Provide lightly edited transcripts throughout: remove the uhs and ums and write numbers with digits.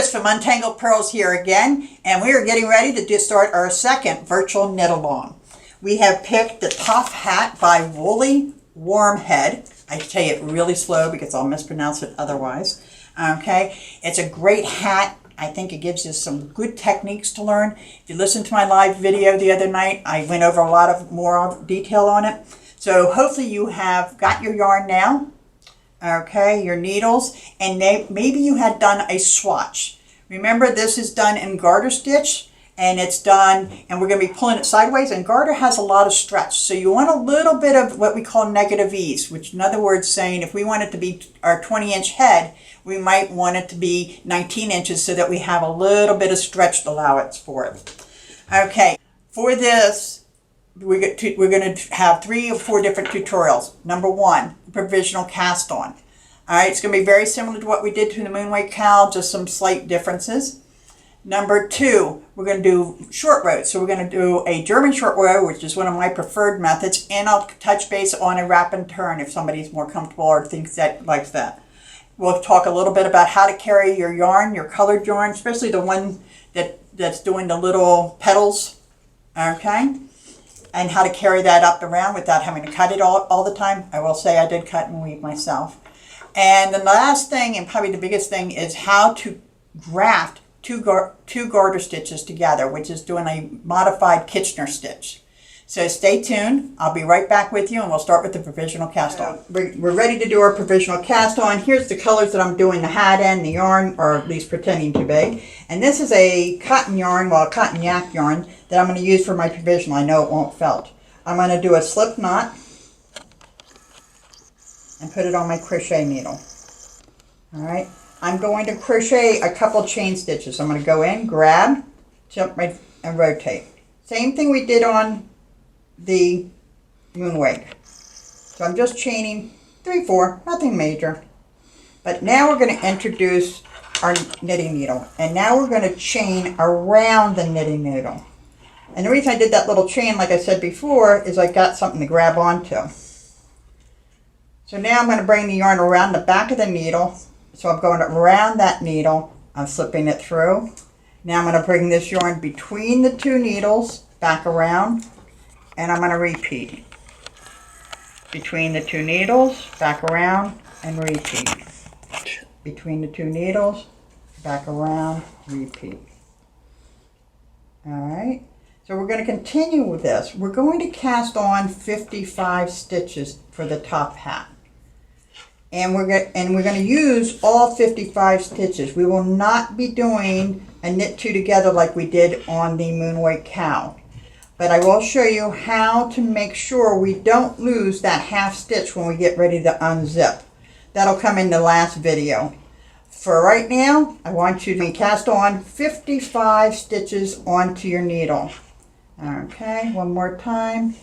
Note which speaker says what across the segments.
Speaker 1: Chris from Untangled Purls here again, and we are getting ready to start our second virtual knit along. We have picked the Toph hat by Woolly Wormhead. I tell you it really slow because I'll mispronounce it otherwise. Okay, it's a great hat. I think it gives you some good techniques to learn. If you listened to my live video the other night, I went over a lot of more detail on it. So hopefully you have got your yarn now. Okay, your needles, and maybe you had done a swatch. Remember, this is done in garter stitch, and it's done, and we're going to be pulling it sideways, and garter has a lot of stretch, so you want a little bit of what we call negative ease, which in other words saying if we want it to be our 20-inch head, we might want it to be 19 inches so that we have a little bit of stretch allowance for it. Okay, for this, we're going to have 3 or 4 different tutorials. Number 1, provisional cast on. All right, it's going to be very similar to what we did to the Virtual KAL, just some slight differences. Number 2, we're going to do short rows. So we're going to do a German short row, which is one of my preferred methods, and I'll touch base on a wrap and turn if somebody's more comfortable or thinks that likes that. We'll talk a little bit about how to carry your yarn, your colored yarn, especially the one that's doing the little petals. Okay. And how to carry that up around without having to cut it all the time. I will say I did cut and weave myself. And the last thing, and probably the biggest thing, is how to graft two garter stitches together, which is doing a modified Kitchener stitch. So stay tuned. I'll be right back with you, and we'll start with the provisional cast on. We're ready to do our provisional cast on. Here's the colors that I'm doing the hat in, the yarn, or at least pretending to be. And this is a cotton yarn, well, a cotton yak yarn that I'm going to use for my provisional. I know it won't felt. I'm going to do a slip knot and put it on my crochet needle. All right. I'm going to crochet a couple chain stitches. I'm going to go in, grab, jump right, and rotate. Same thing we did on the moonwake. So I'm just chaining 3, 4, nothing major. But now we're going to introduce our knitting needle. And now we're going to chain around the knitting needle. And the reason I did that little chain, like I said before, is I got something to grab onto. So now I'm going to bring the yarn around the back of the needle. So I'm going around that needle. I'm slipping it through. Now I'm going to bring this yarn between the 2 needles, back around, and I'm going to repeat. Between the 2 needles, back around, and repeat. Between the 2 needles, back around, repeat. All right. So we're going to continue with this. We're going to cast on 55 stitches for the top hat. And we're going to use all 55 stitches. We will not be doing a knit 2 together like we did on the Virtual KAL. But I will show you how to make sure we don't lose that half stitch when we get ready to unzip. That'll come in the last video. For right now, I want you to cast on 55 stitches onto your needle. Okay, one more time.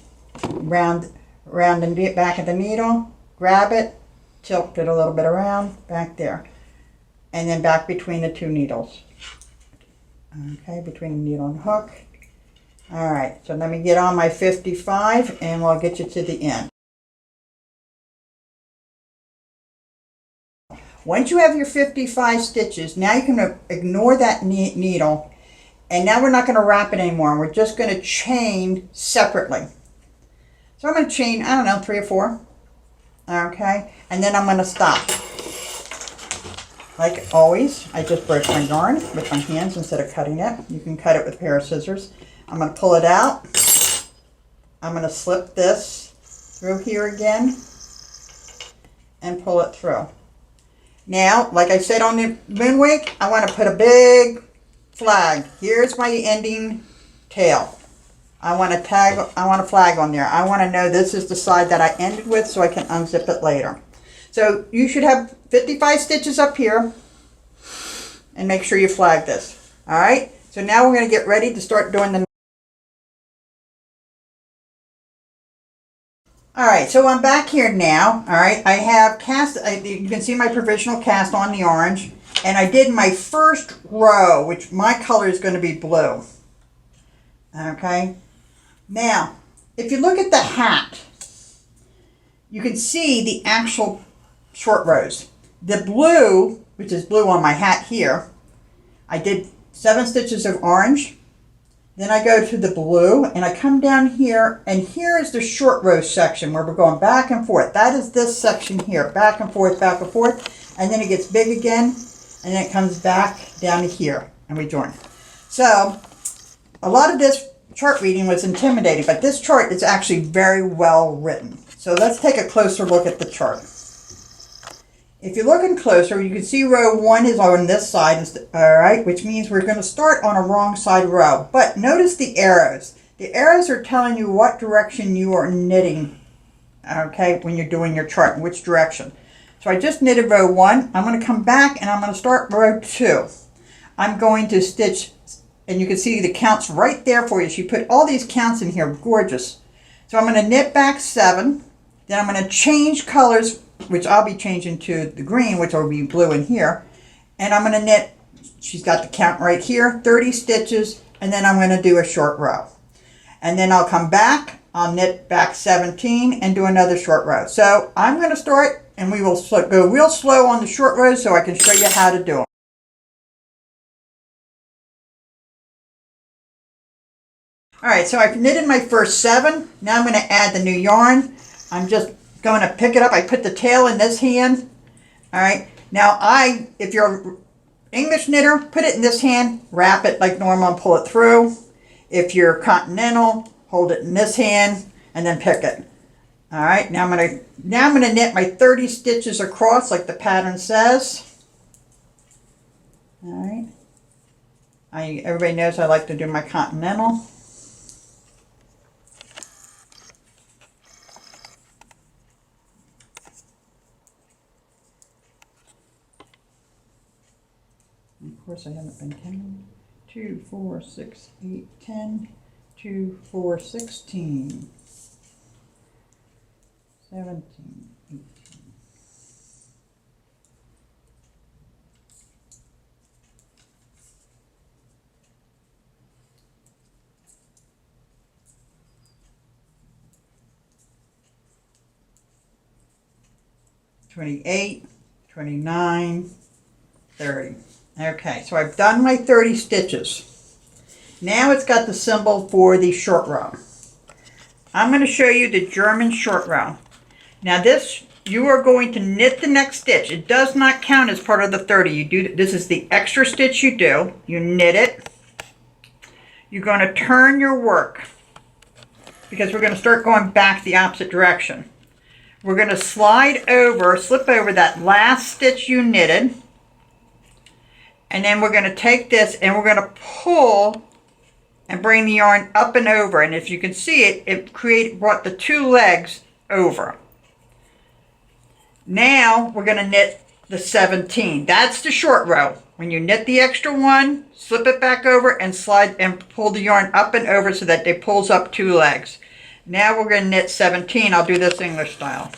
Speaker 1: Round the back of the needle, grab it, tilt it a little bit around, back there. And then back between the 2 needles. Okay, between the needle and hook. All right, so let me get on my 55 and we'll get you to the end. Once you have your 55 stitches, now you can ignore that needle, and now we're not going to wrap it anymore. We're just going to chain separately. So I'm going to chain, I don't know, 3 or 4. Okay, and then I'm going to stop. Like always, I just break my yarn with my hands instead of cutting it. You can cut it with a pair of scissors. I'm going to pull it out. I'm going to slip this through here again and pull it through. Now, like I said on the moonwake, I want to put a big flag. Here's my ending tail. I want a flag on there. I want to know this is the side that I ended with so I can unzip it later. So you should have 55 stitches up here, and make sure you flag this. All right, so now we're going to get ready to start doing the. All right, so I'm back here now. All right, I have you can see my provisional cast on the orange, and I did my first row, which my color is going to be blue. Okay, now if you look at the hat, you can see the actual short rows. The blue, which is blue on my hat here, I did 7 stitches of orange. Then I go to the blue and I come down here, and here is the short row section where we're going back and forth. That is this section here, back and forth, and then it gets big again, and then it comes back down to here, and we join. So a lot of this chart reading was intimidating, but this chart is actually very well written. So let's take a closer look at the chart. If you're looking closer, you can see row 1 is on this side, all right, which means we're going to start on a wrong side row. But notice the arrows. The arrows are telling you what direction you are knitting, okay, when you're doing your chart, in which direction. So I just knitted row 1. I'm going to come back and I'm going to start row 2. I'm going to stitch, and you can see the counts right there for you. She put all these counts in here, gorgeous. So I'm going to knit back 7. Then I'm going to change colors, which I'll be changing to the green, which will be blue in here. And I'm going to knit, she's got the count right here, 30 stitches, and then I'm going to do a short row. And then I'll come back, I'll knit back 17 and do another short row. So I'm going to start, and we will go real slow on the short rows so I can show you how to do them. All right, so I've knitted my first 7. Now I'm going to add the new yarn. I'm just going to pick it up. I put the tail in this hand. All right. Now if you're an English knitter, put it in this hand, wrap it like normal and pull it through. If you're continental, hold it in this hand and then pick it. All right. Now I'm going to knit my 30 stitches across like the pattern says. All right. Everybody knows I like to do my continental. Of course, I haven't been counting. 2, 4, 6, 8, 10, 2, 4, 16, 17, 18. 28, 29, 30. Okay, so I've done my 30 stitches. Now it's got the symbol for the short row. I'm going to show you the German short row. Now this, you are going to knit the next stitch. It does not count as part of the 30. This is the extra stitch you do. You knit it. You're going to turn your work because we're going to start going back the opposite direction. We're going to slip over that last stitch you knitted. And then we're going to take this and we're going to pull and bring the yarn up and over. And if you can see it, it brought the 2 legs over. Now we're going to knit the 17. That's the short row. When you knit the extra one, slip it back over and slide and pull the yarn up and over so that it pulls up 2 legs. Now we're going to knit 17. I'll do this English style.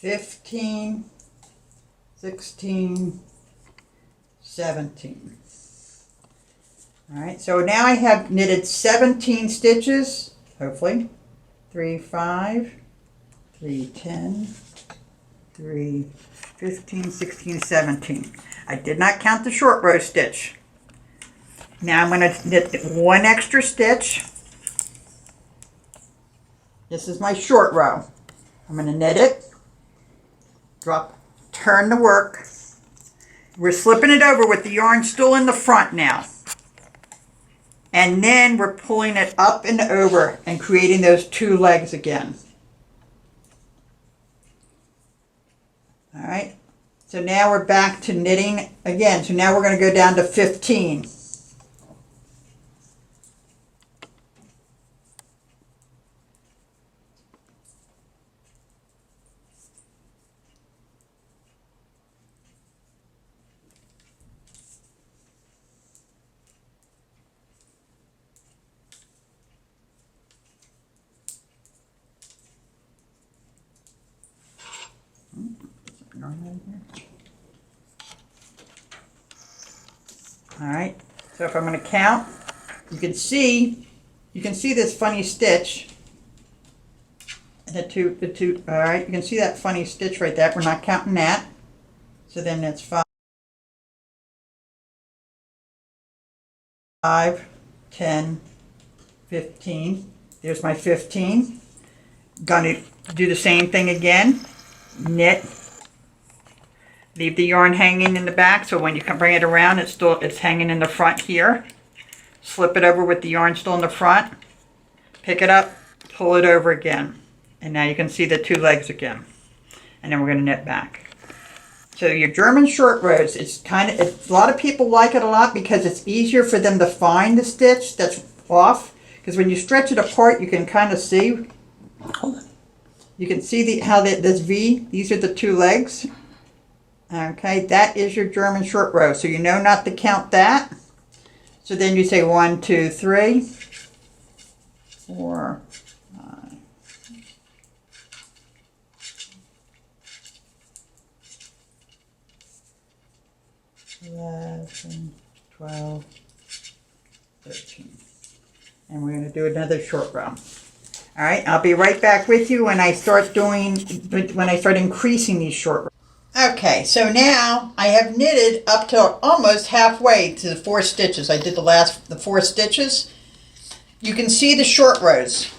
Speaker 1: $15, $16, $17. All right, so now I have knitted 17 stitches, hopefully. 3, 5, 3, 10, 3, 15, 16, 17. I did not count the short row stitch. Now I'm going to knit 1 extra stitch. This is my short row. I'm going to knit it. Drop, turn the work. We're slipping it over with the yarn still in the front now. And then we're pulling it up and over and creating those 2 legs again. All right. So now we're back to knitting again. So now we're going to go down to 15. All right, so if I'm going to count, you can see this funny stitch. The two, all right, you can see that funny stitch right there. We're not counting that. So then that's 5, 10, 15. There's my 15. Gonna do the same thing again. Knit. Leave the yarn hanging in the back, so when you can bring it around, it's hanging in the front here. Slip it over with the yarn still in the front. Pick it up, pull it over again. And now you can see the two legs again. And then we're going to knit back. So your German short rows, a lot of people like it a lot because it's easier for them to find the stitch that's off. Because when you stretch it apart, you can kind of see. Hold on. You can see this V, these are the two legs. Okay, that is your German short row. So you know not to count that. So then you say 1, 2, 3, 4, 5, 11, 12, 13. And we're going to do another short row. All right, I'll be right back with you when I start increasing these short rows. Okay, so now I have knitted up to almost halfway to the 4 stitches. I did the 4 stitches. You can see the short rows.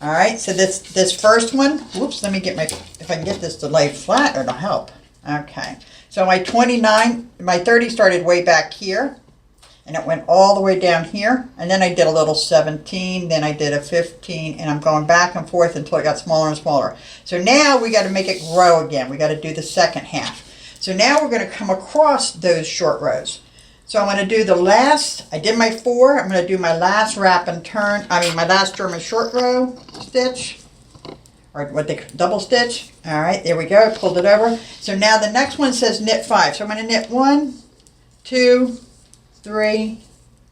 Speaker 1: All right, so this first one, whoops, let me get if I can get this to lay flat, it'll help. Okay, so my 30 started way back here, and it went all the way down here, and then I did a little 17, then I did a 15, and I'm going back and forth until it got smaller and smaller. So now we got to make it grow again. We got to do the second half. So now we're going to come across those short rows. So I'm going to do I did my 4, I'm going to do my last wrap and turn, my last German short row stitch, or what they double stitch. All right, there we go, I pulled it over. So now the next one says knit 5. So I'm going to knit 1, 2, 3,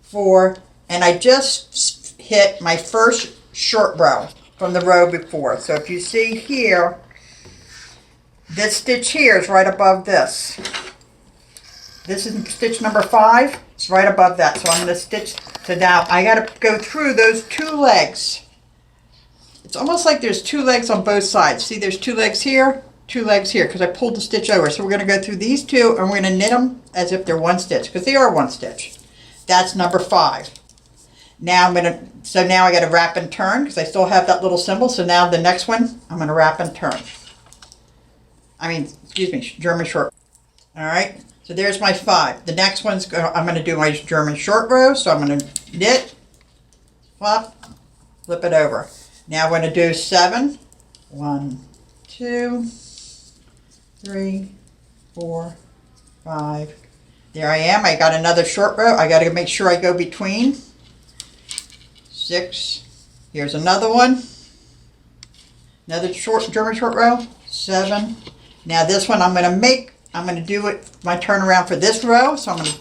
Speaker 1: 4, and I just hit my first short row from the row before. So if you see here, this stitch here is right above this. This is stitch number 5. It's right above that. So I'm going to stitch. So now I got to go through those 2 legs. It's almost like there's 2 legs on both sides. See, there's 2 legs here, 2 legs here, because I pulled the stitch over. So we're going to go through these 2, and we're going to knit them as if they're 1 stitch, because they are 1 stitch. That's number 5. Now now I got to wrap and turn, because I still have that little symbol. So now the next one, I'm going to wrap and turn. German short. All right. So there's my 5. The next one's, I'm going to do my German short row. So I'm going to knit, flop, flip it over. Now we're going to do 7. 1, 2, 3, 4, 5. There I am. I got another short row. I got to make sure I go between. 6. Here's another one. Another German short row. 7. Now this one I'm going to do my turnaround for this row. So I'm going to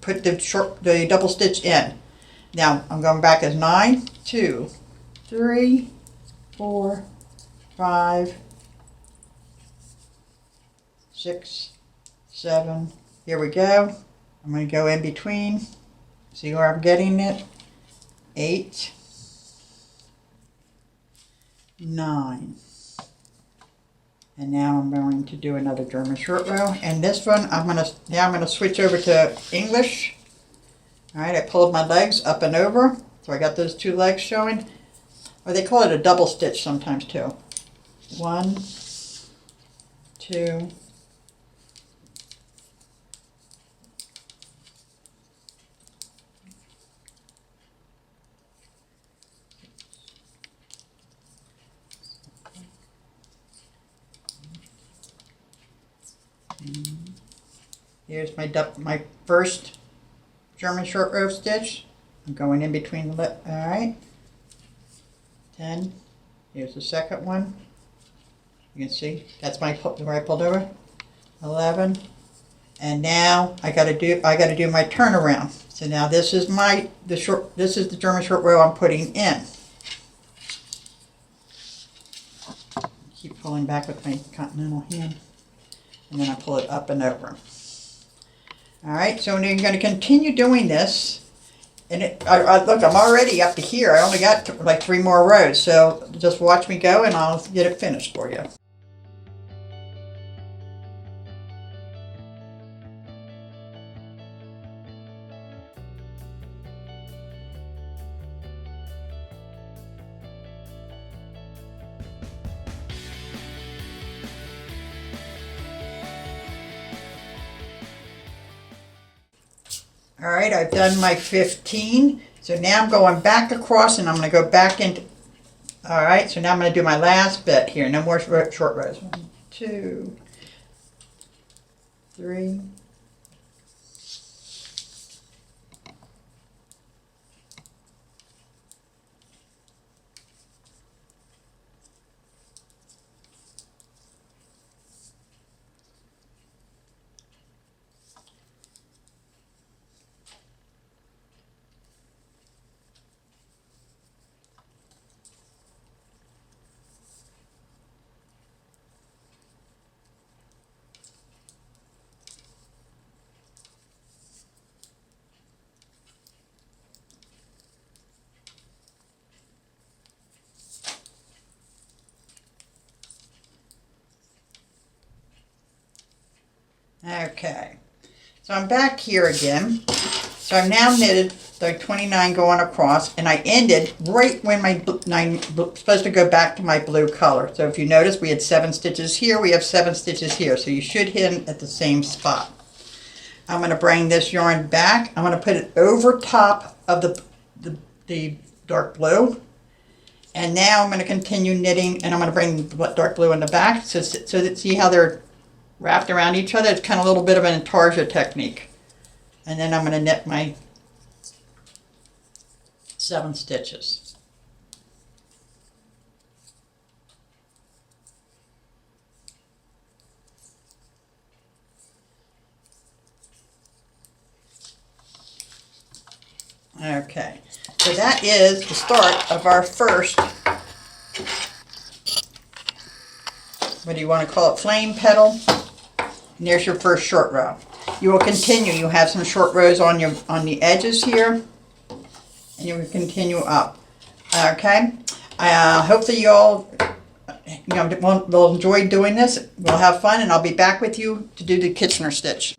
Speaker 1: put the double stitch in. Now I'm going back as 9, 2, 3, 4, 5, 6, 7. Here we go. I'm going to go in between. See where I'm getting it? 8, 9. And now I'm going to do another German short row. And this one, I'm going to switch over to English. All right, I pulled my legs up and over. So I got those 2 legs showing. Or they call it a double stitch sometimes too. 1, 2, here's my first German short row stitch. I'm going in between the all right. 10. Here's the second one. You can see that's where I pulled over. 11. And now I got to do my turnaround. So now this is the German short row I'm putting in. Keep pulling back with my continental hand. And then I pull it up and over. All right, so you're going to continue doing this. And look, I'm already up to here. I only got like 3 more rows, so just watch me go and I'll get it finished for you. All right, I've done my 15. So now I'm going back across and I'm going to go back into, all right, so now I'm going to do my last bit here. No more short rows. 1, 2, 3. Okay, so I'm back here again. So I've now knitted the 29 going across, and I ended right when I'm supposed to go back to my blue color. So if you notice, we had 7 stitches here, we have 7 stitches here, so you should hit at the same spot. I'm going to bring this yarn back. I'm going to put it over top of the dark blue. And now I'm going to continue knitting, and I'm going to bring the dark blue in the back. So that, see how they're wrapped around each other? It's kind of a little bit of an intarsia technique. And then I'm going to knit my 7 stitches. Okay, so that is the start of our first, what do you want to call it, flame petal. And there's your first short row. You will continue. You have some short rows on the edges here, and you will continue up. Okay. Hopefully you all will enjoy doing this. We'll have fun, and I'll be back with you to do the Kitchener stitch.